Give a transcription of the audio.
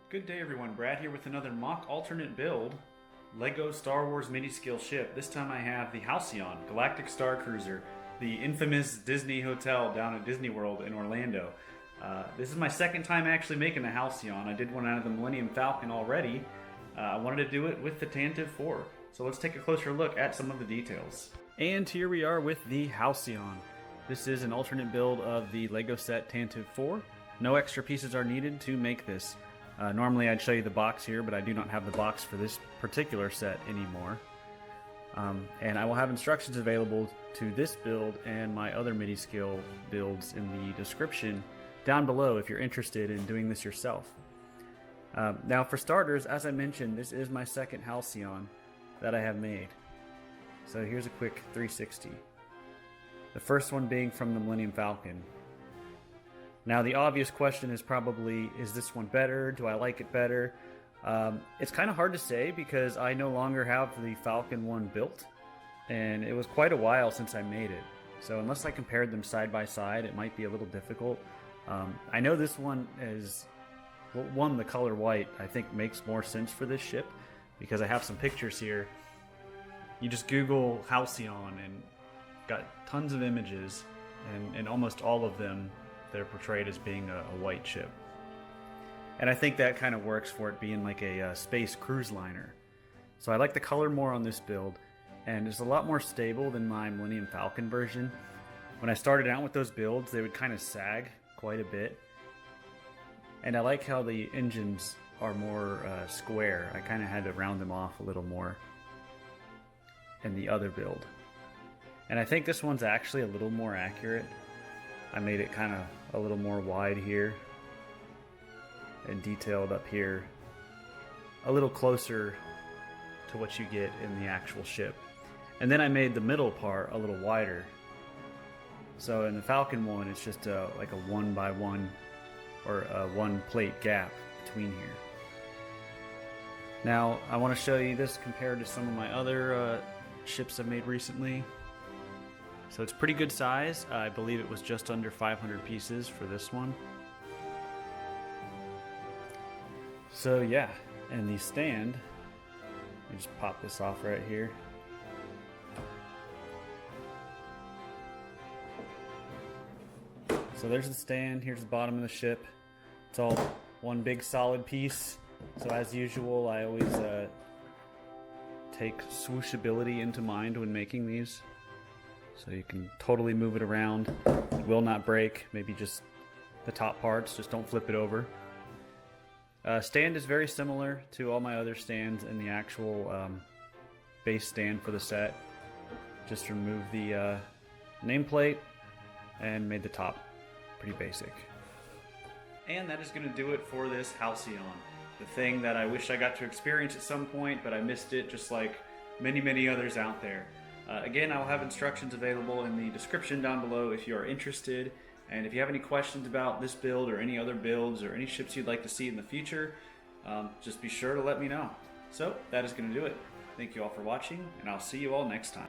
Good day everyone, Brad here with another mock alternate build LEGO Star Wars mini-scale ship. This time I have the Halcyon, Galactic Starcruiser, the infamous Disney hotel down at Disney World in Orlando. This is my second time actually making the Halcyon. I did one out of the Millennium Falcon already. I wanted to do it with the Tantive 4. So let's take a closer look at some of the details. And here we are with the Halcyon. This is an alternate build of the LEGO set Tantive 4. No extra pieces are needed to make this. Normally I'd show you the box here, but I do not have the box for this particular set anymore. And I will have instructions available to this build and my other mini-scale builds in the description down below if you're interested in doing this yourself. Now for starters, as I mentioned, this is my second Halcyon that I have made. So here's a quick 360. The first one being from the Millennium Falcon. Now the obvious question is probably, is this one better? Do I like it better? It's kind of hard to say because I no longer have the Falcon one built, and it was quite a while since I made it. So unless I compared them side by side, it might be a little difficult. I know this one is, well, the color white I think makes more sense for this ship because I have some pictures here. You just Google Halcyon and got tons of images, and almost all of them they're portrayed as being a white ship. And I think that kind of works for it being like a space cruise liner. So I like the color more on this build, and it's a lot more stable than my Millennium Falcon version. When I started out with those builds, they would kind of sag quite a bit. And I like how the engines are more square. I kind of had to round them off a little more in the other build. And I think this one's actually a little more accurate. I made it kind of a little more wide here and detailed up here, a little closer to what you get in the actual ship. And then I made the middle part a little wider. So in the Falcon one, it's just like a 1x1 or a 1 plate gap between here. Now I want to show you this compared to some of my other ships I've made recently. So it's pretty good size. I believe it was just under 500 pieces for this one. So yeah, and the stand, let me just pop this off right here. So there's the stand, here's the bottom of the ship. It's all one big solid piece. So as usual, I always take swooshability into mind when making these. So you can totally move it around. It will not break, maybe just the top parts, just don't flip it over. Stand is very similar to all my other stands in the actual base stand for the set. Just removed the nameplate and made the top pretty basic. And that is going to do it for this Halcyon. The thing that I wish I got to experience at some point, but I missed it just like many others out there. Again, I will have instructions available in the description down below if you are interested. And if you have any questions about this build or any other builds or any ships you'd like to see in the future, just be sure to let me know. So that is going to do it. Thank you all for watching, and I'll see you all next time.